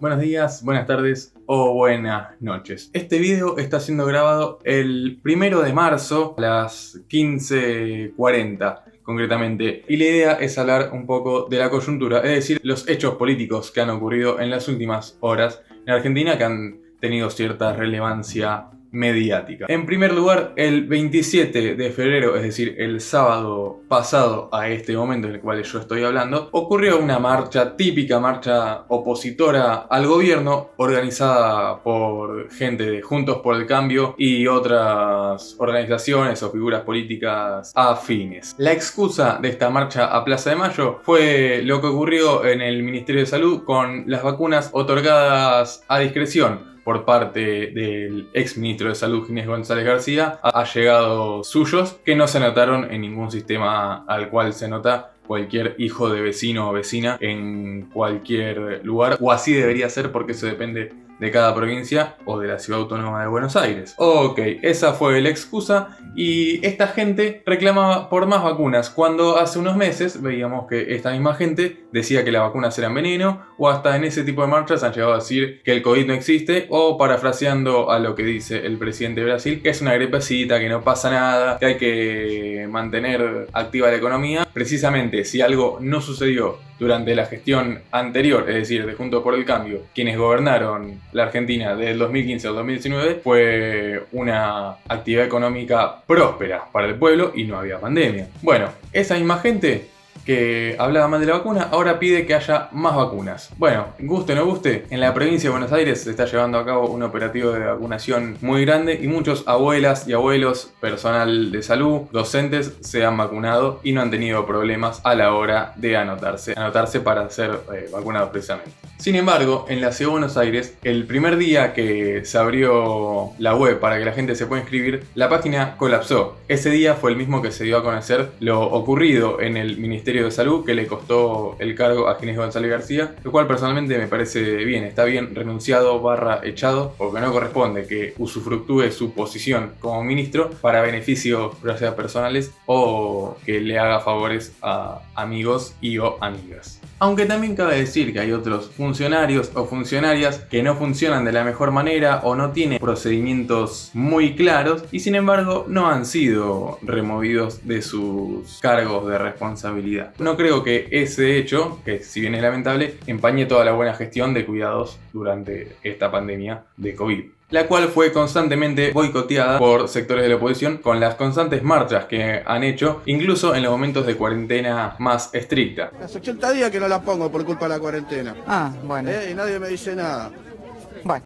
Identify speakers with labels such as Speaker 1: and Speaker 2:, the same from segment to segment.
Speaker 1: Buenos días, buenas tardes o buenas noches. Este video está siendo grabado el 1 de marzo a las 15:40 concretamente. Y la idea es hablar un poco de la coyuntura, es decir, los hechos políticos que han ocurrido en las últimas horas en Argentina que han tenido cierta relevancia mediática. En primer lugar, el 27 de febrero, es decir, el sábado pasado a este momento en el cual yo estoy hablando, ocurrió una marcha, típica marcha opositora al gobierno, organizada por gente de Juntos por el Cambio y otras organizaciones o figuras políticas afines. La excusa de esta marcha a Plaza de Mayo fue lo que ocurrió en el Ministerio de Salud con las vacunas otorgadas a discreción por parte del ex ministro de Salud Ginés González García a allegados suyos que no se anotaron en ningún sistema al cual se anota cualquier hijo de vecino o vecina en cualquier lugar, o así debería ser porque eso depende de cada provincia o de la Ciudad Autónoma de Buenos Aires. Ok, esa fue la excusa y esta gente reclamaba por más vacunas cuando hace unos meses veíamos que esta misma gente decía que las vacunas eran veneno, o hasta en ese tipo de marchas han llegado a decir que el COVID no existe, o parafraseando a lo que dice el presidente de Brasil, que es una gripecita, que no pasa nada, que hay que mantener activa la economía. Precisamente si algo no sucedió durante la gestión anterior, es decir, de Juntos por el Cambio, quienes gobernaron la Argentina desde el 2015 al 2019, fue una actividad económica próspera para el pueblo y no había pandemia. Bueno, esa misma gente que hablaba mal de la vacuna, ahora pide que haya más vacunas. Bueno, guste o no guste, en la provincia de Buenos Aires se está llevando a cabo un operativo de vacunación muy grande y muchos abuelas y abuelos, personal de salud, docentes, se han vacunado y no han tenido problemas a la hora de anotarse para ser vacunados precisamente. Sin embargo, en la Ciudad de Buenos Aires, el primer día que se abrió la web para que la gente se pueda inscribir, la página colapsó. Ese día fue el mismo que se dio a conocer lo ocurrido en el Ministerio de Salud, que le costó el cargo a Ginés González García, lo cual personalmente me parece bien, está bien renunciado / echado, porque no corresponde que usufructúe su posición como ministro para beneficios ya sea personales o que le haga favores a amigos y o amigas. Aunque también cabe decir que hay otros funcionarios o funcionarias que no funcionan de la mejor manera o no tienen procedimientos muy claros y sin embargo no han sido removidos de sus cargos de responsabilidad. No creo que ese hecho, que si bien es lamentable, empañe toda la buena gestión de cuidados durante esta pandemia de COVID, la cual fue constantemente boicoteada por sectores de la oposición con las constantes marchas que han hecho, incluso en los momentos de cuarentena más estricta.
Speaker 2: Hace 80 días que no la pongo por culpa de la cuarentena.
Speaker 3: Bueno.
Speaker 2: Y nadie me dice nada.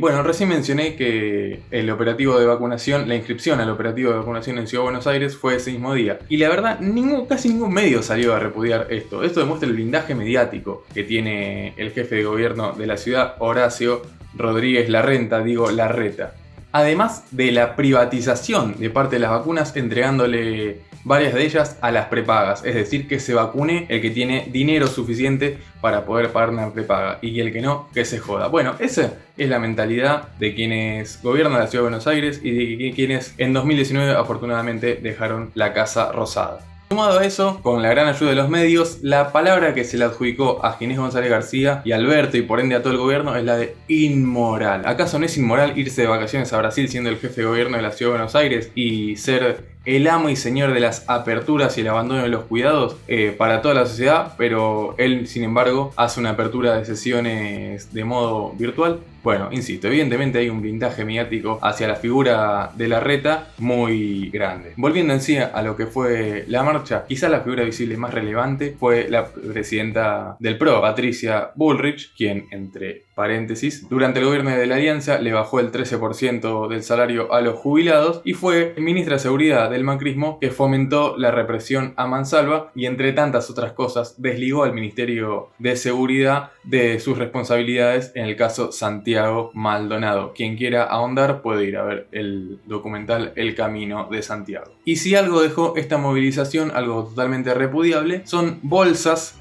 Speaker 1: Bueno, recién mencioné que el operativo de vacunación, la inscripción al operativo de vacunación en Ciudad de Buenos Aires fue ese mismo día. Y la verdad, casi ningún medio salió a repudiar esto. Esto demuestra el blindaje mediático que tiene el jefe de gobierno de la ciudad, Horacio Rodríguez Larreta. Además de la privatización de parte de las vacunas, entregándole varias de ellas a las prepagas, es decir, que se vacune el que tiene dinero suficiente para poder pagar una prepaga y el que no, que se joda. Bueno, esa es la mentalidad de quienes gobiernan la Ciudad de Buenos Aires y de quienes en 2019 afortunadamente dejaron la Casa Rosada. Sumado a eso, con la gran ayuda de los medios, la palabra que se le adjudicó a Ginés González García y a Alberto y por ende a todo el gobierno es la de inmoral. ¿Acaso no es inmoral irse de vacaciones a Brasil siendo el jefe de gobierno de la Ciudad de Buenos Aires y ser el amo y señor de las aperturas y el abandono de los cuidados para toda la sociedad, pero él sin embargo hace una apertura de sesiones de modo virtual? Bueno, insisto, evidentemente hay un blindaje mediático hacia la figura de Larreta muy grande. Volviendo en sí a lo que fue la marcha, quizás la figura visible más relevante fue la presidenta del PRO, Patricia Bullrich, quien, entre paréntesis, durante el gobierno de la Alianza le bajó el 13% del salario a los jubilados y fue ministra de Seguridad del macrismo que fomentó la represión a mansalva y, entre tantas otras cosas, desligó al Ministerio de Seguridad de sus responsabilidades en el caso Santiago Maldonado. Quien quiera ahondar puede ir a ver el documental El Camino de Santiago. Y si algo dejó esta movilización, algo totalmente repudiable, son bolsas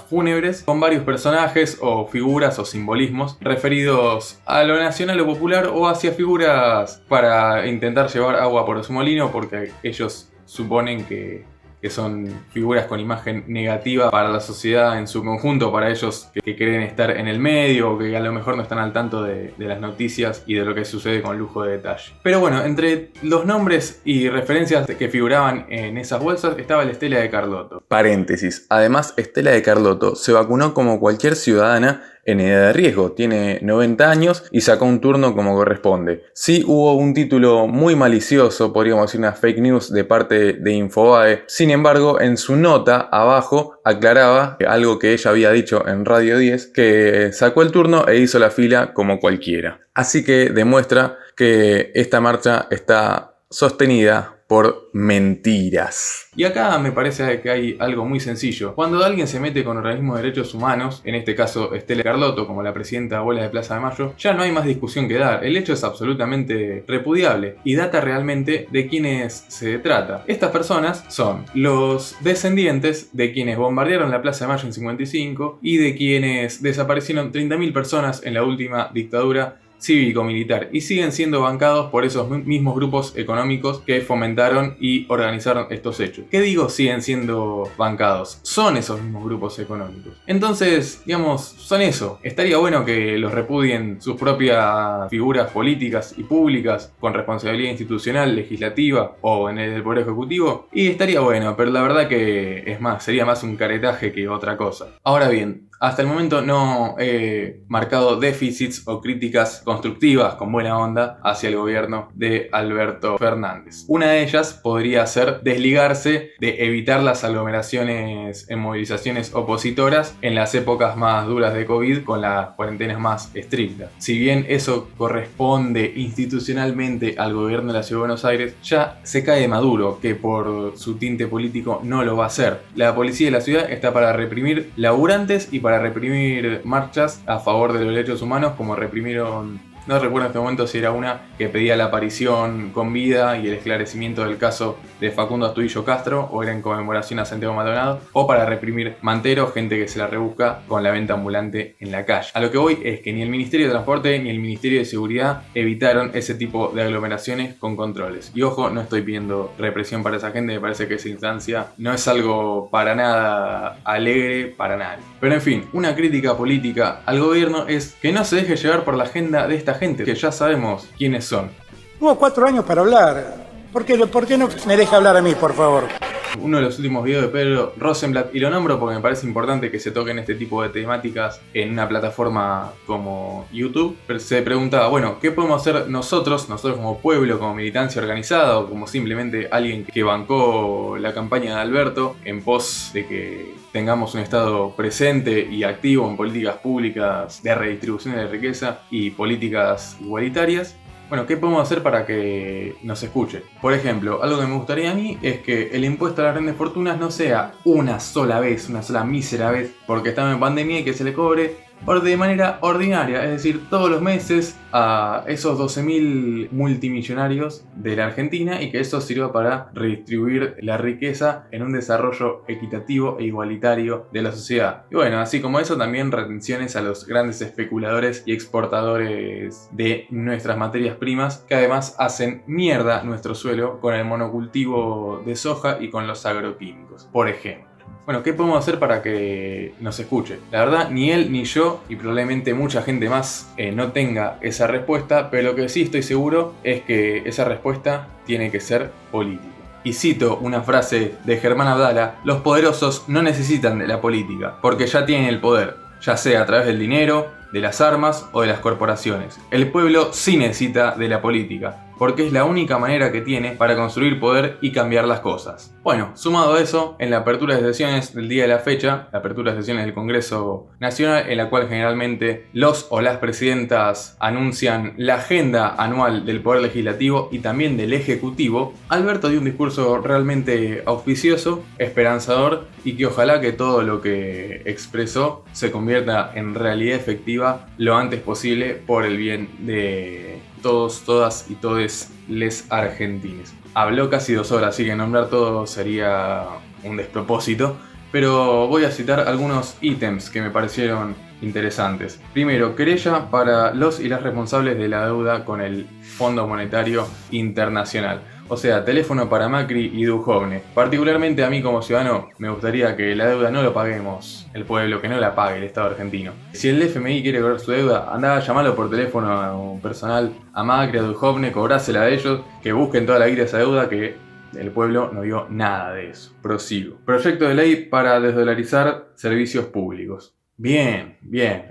Speaker 1: fúnebres con varios personajes o figuras o simbolismos referidos a lo nacional o popular o hacia figuras para intentar llevar agua por su molino, porque ellos suponen que que son figuras con imagen negativa para la sociedad en su conjunto, para ellos que creen estar en el medio o que a lo mejor no están al tanto de las noticias y de lo que sucede con lujo de detalle. Pero bueno, entre los nombres y referencias que figuraban en esas bolsas estaba la Estela de Carlotto. Paréntesis, además Estela de Carlotto se vacunó como cualquier ciudadana en edad de riesgo, tiene 90 años y sacó un turno como corresponde. Sí hubo un título muy malicioso, podríamos decir una fake news de parte de Infobae. Sin embargo, en su nota abajo aclaraba algo que ella había dicho en Radio 10, que sacó el turno e hizo la fila como cualquiera. Así que demuestra que esta marcha está sostenida por mentiras. Y acá me parece que hay algo muy sencillo. Cuando alguien se mete con organismos de derechos humanos, en este caso Estela Carlotto como la presidenta de Abuelas de Plaza de Mayo, ya no hay más discusión que dar. El hecho es absolutamente repudiable y data realmente de quienes se trata. Estas personas son los descendientes de quienes bombardearon la Plaza de Mayo en 55 y de quienes desaparecieron 30.000 personas en la última dictadura cívico-militar y siguen siendo bancados por esos mismos grupos económicos que fomentaron y organizaron estos hechos. ¿Qué digo siguen siendo bancados? Son esos mismos grupos económicos. Entonces, digamos, son eso. Estaría bueno que los repudien sus propias figuras políticas y públicas con responsabilidad institucional, legislativa o en el Poder Ejecutivo. Y estaría bueno, pero la verdad que es más, sería más un caretaje que otra cosa. Ahora bien, hasta el momento no he marcado déficits o críticas constructivas con buena onda hacia el gobierno de Alberto Fernández. Una de ellas podría ser desligarse de evitar las aglomeraciones en movilizaciones opositoras en las épocas más duras de COVID con las cuarentenas más estrictas. Si bien eso corresponde institucionalmente al gobierno de la Ciudad de Buenos Aires, ya se cae Maduro, que por su tinte político no lo va a hacer. La policía de la ciudad está para reprimir laburantes y para reprimir marchas a favor de los derechos humanos, como reprimieron, no recuerdo en este momento si era una que pedía la aparición con vida y el esclarecimiento del caso de Facundo Astudillo Castro, o era en conmemoración a Santiago Maldonado, o para reprimir manteros, gente que se la rebusca con la venta ambulante en la calle. A lo que voy es que ni el Ministerio de Transporte ni el Ministerio de Seguridad evitaron ese tipo de aglomeraciones con controles. Y ojo, no estoy pidiendo represión para esa gente, me parece que esa instancia no es algo para nada alegre para nadie. Pero en fin, una crítica política al gobierno es que no se deje llevar por la agenda de esta gente, que ya sabemos quiénes son.
Speaker 3: Hubo 4 años para hablar. ¿Por qué no me deja hablar a mí, por favor?
Speaker 1: Uno de los últimos videos de Pedro Rosenblatt, y lo nombro porque me parece importante que se toquen este tipo de temáticas en una plataforma como YouTube, se preguntaba, bueno, ¿qué podemos hacer nosotros como pueblo, como militancia organizada o como simplemente alguien que bancó la campaña de Alberto en pos de que tengamos un Estado presente y activo en políticas públicas de redistribución de riqueza y políticas igualitarias? Bueno, ¿qué podemos hacer para que nos escuche? Por ejemplo, algo que me gustaría a mí es que el impuesto a las grandes fortunas no sea una sola vez, una sola mísera vez, porque estamos en pandemia y que se le cobre de manera ordinaria, es decir, todos los meses a esos 12.000 multimillonarios de la Argentina, y que eso sirva para redistribuir la riqueza en un desarrollo equitativo e igualitario de la sociedad. Y bueno, así como eso, también retenciones a los grandes especuladores y exportadores de nuestras materias primas, que además hacen mierda nuestro suelo con el monocultivo de soja y con los agroquímicos, por ejemplo. Bueno, ¿qué podemos hacer para que nos escuche? La verdad, ni él ni yo, y probablemente mucha gente más, no tenga esa respuesta, pero lo que sí estoy seguro es que esa respuesta tiene que ser política. Y cito una frase de Germán Abdala: los poderosos no necesitan de la política, porque ya tienen el poder, ya sea a través del dinero, de las armas o de las corporaciones. El pueblo sí necesita de la política, porque es la única manera que tiene para construir poder y cambiar las cosas. Bueno, sumado a eso, en la apertura de sesiones del día de la fecha, la apertura de sesiones del Congreso Nacional, en la cual generalmente los o las presidentas anuncian la agenda anual del Poder Legislativo y también del Ejecutivo, Alberto dio un discurso realmente auspicioso, esperanzador, y que ojalá que todo lo que expresó se convierta en realidad efectiva lo antes posible por el bien de todos, todas y todes les argentines. Habló casi 2 horas, así que nombrar todo sería un despropósito, pero voy a citar algunos ítems que me parecieron interesantes. Primero, querella para los y las responsables de la deuda con el Fondo Monetario Internacional. O sea, teléfono para Macri y Duhovne. Particularmente a mí como ciudadano me gustaría que la deuda no lo paguemos el pueblo, que no la pague el Estado argentino. Si el FMI quiere cobrar su deuda, andá a llamarlo por teléfono personal a Macri, a Duhovne, cobrásela a ellos, que busquen toda la guita de esa deuda, que el pueblo no vio nada de eso. Prosigo. Proyecto de ley para desdolarizar servicios públicos. Bien,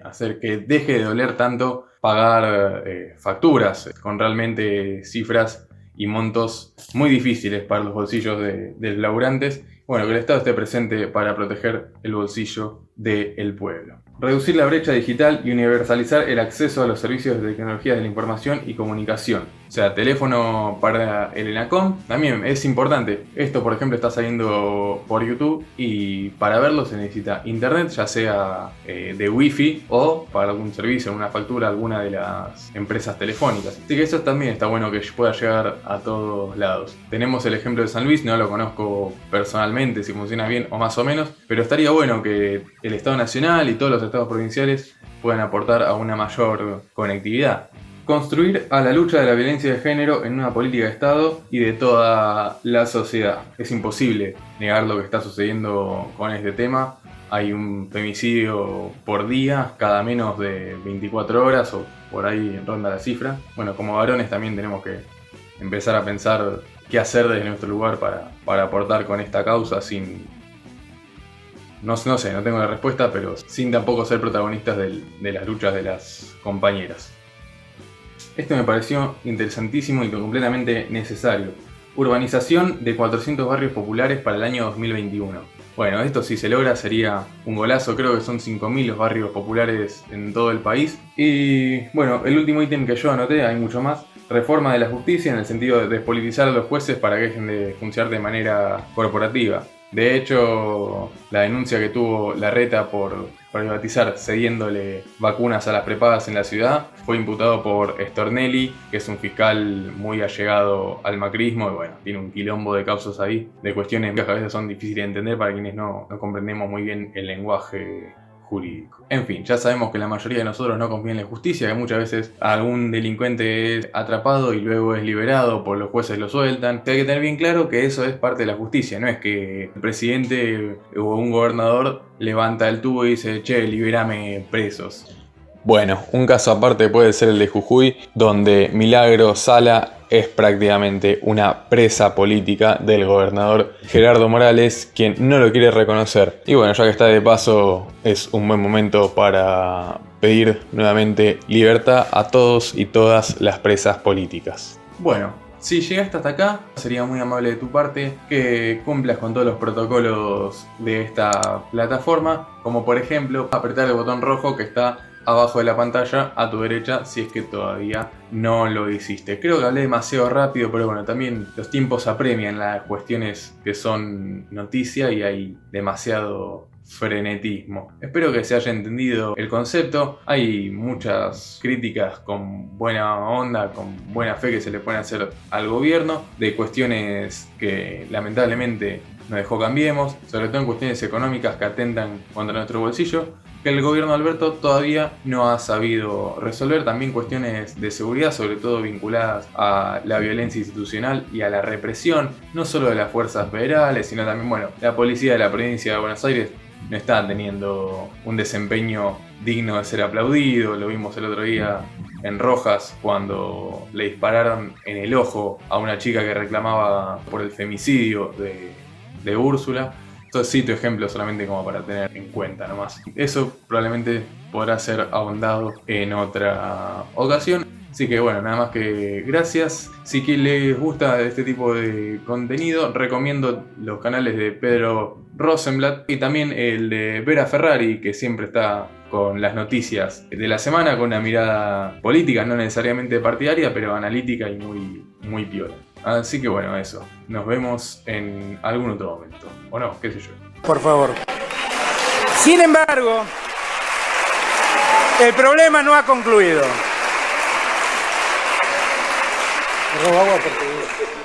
Speaker 1: hacer que deje de doler tanto pagar facturas con realmente cifras y montos muy difíciles para los bolsillos de los laburantes. Bueno, que el Estado esté presente para proteger el bolsillo del pueblo. Reducir la brecha digital y universalizar el acceso a los servicios de tecnologías de la información y comunicación. O sea, teléfono para el ENACOM también es importante. Esto, por ejemplo, está saliendo por YouTube y para verlo se necesita internet, ya sea de wifi o para algún servicio, una factura, alguna de las empresas telefónicas. Así que eso también está bueno que pueda llegar a todos lados. Tenemos el ejemplo de San Luis, no lo conozco personalmente si funciona bien o más o menos, pero estaría bueno que el Estado Nacional y todos los estados provinciales puedan aportar a una mayor conectividad. Construir a la lucha de la violencia de género en una política de Estado y de toda la sociedad. Es imposible negar lo que está sucediendo con este tema. Hay un femicidio por día, cada menos de 24 horas o por ahí ronda la cifra. Bueno, como varones también tenemos que empezar a pensar qué hacer desde nuestro lugar para aportar con esta causa sin... No sé, no tengo la respuesta, pero sin tampoco ser protagonistas de las luchas de las compañeras. Esto me pareció interesantísimo y completamente necesario. Urbanización de 400 barrios populares para el año 2021. Bueno, esto si se logra sería un golazo, creo que son 5.000 los barrios populares en todo el país. Y bueno, el último ítem que yo anoté, hay mucho más. Reforma de la justicia en el sentido de despolitizar a los jueces para que dejen de funcionar de manera corporativa. De hecho, la denuncia que tuvo Larreta por privatizar cediéndole vacunas a las prepagas en la ciudad fue imputado por Stornelli, que es un fiscal muy allegado al macrismo y bueno, tiene un quilombo de causas ahí, de cuestiones que a veces son difíciles de entender para quienes no comprendemos muy bien el lenguaje jurídico. En fin, ya sabemos que la mayoría de nosotros no confía en la justicia, que muchas veces algún delincuente es atrapado y luego es liberado, por los jueces lo sueltan. Hay que tener bien claro que eso es parte de la justicia, no es que el presidente o un gobernador levanta el tubo y dice, che, libérame presos. Bueno, un caso aparte puede ser el de Jujuy, donde Milagro Sala es prácticamente una presa política del gobernador Gerardo Morales, quien no lo quiere reconocer. Y bueno, ya que está de paso, es un buen momento para pedir nuevamente libertad a todos y todas las presas políticas. Bueno, si llegaste hasta acá, sería muy amable de tu parte que cumplas con todos los protocolos de esta plataforma, como por ejemplo apretar el botón rojo que está abajo de la pantalla a tu derecha si es que todavía no lo hiciste. Creo que hablé demasiado rápido, pero bueno, también los tiempos apremian las cuestiones que son noticia y hay demasiado frenetismo. Espero que se haya entendido el concepto. Hay muchas críticas con buena onda, con buena fe que se le pueden hacer al gobierno de cuestiones que lamentablemente nos dejó Cambiemos, sobre todo en cuestiones económicas que atentan contra nuestro bolsillo, que el gobierno de Alberto todavía no ha sabido resolver. También cuestiones de seguridad, sobre todo vinculadas a la violencia institucional y a la represión, no solo de las fuerzas federales, sino también, bueno, la policía de la provincia de Buenos Aires no está teniendo un desempeño digno de ser aplaudido. Lo vimos el otro día en Rojas cuando le dispararon en el ojo a una chica que reclamaba por el femicidio de Úrsula. Entonces cito ejemplos solamente como para tener en cuenta nomás. Eso probablemente podrá ser ahondado en otra ocasión. Así que bueno, nada más que gracias. Si que les gusta este tipo de contenido, recomiendo los canales de Pedro Rosenblatt y también el de Vera Ferrari, que siempre está con las noticias de la semana con una mirada política, no necesariamente partidaria, pero analítica y muy piola. Así que bueno, eso. Nos vemos en algún otro momento. O no, qué sé yo.
Speaker 3: Por favor. Sin embargo, el problema no ha concluido. Me robo agua porque...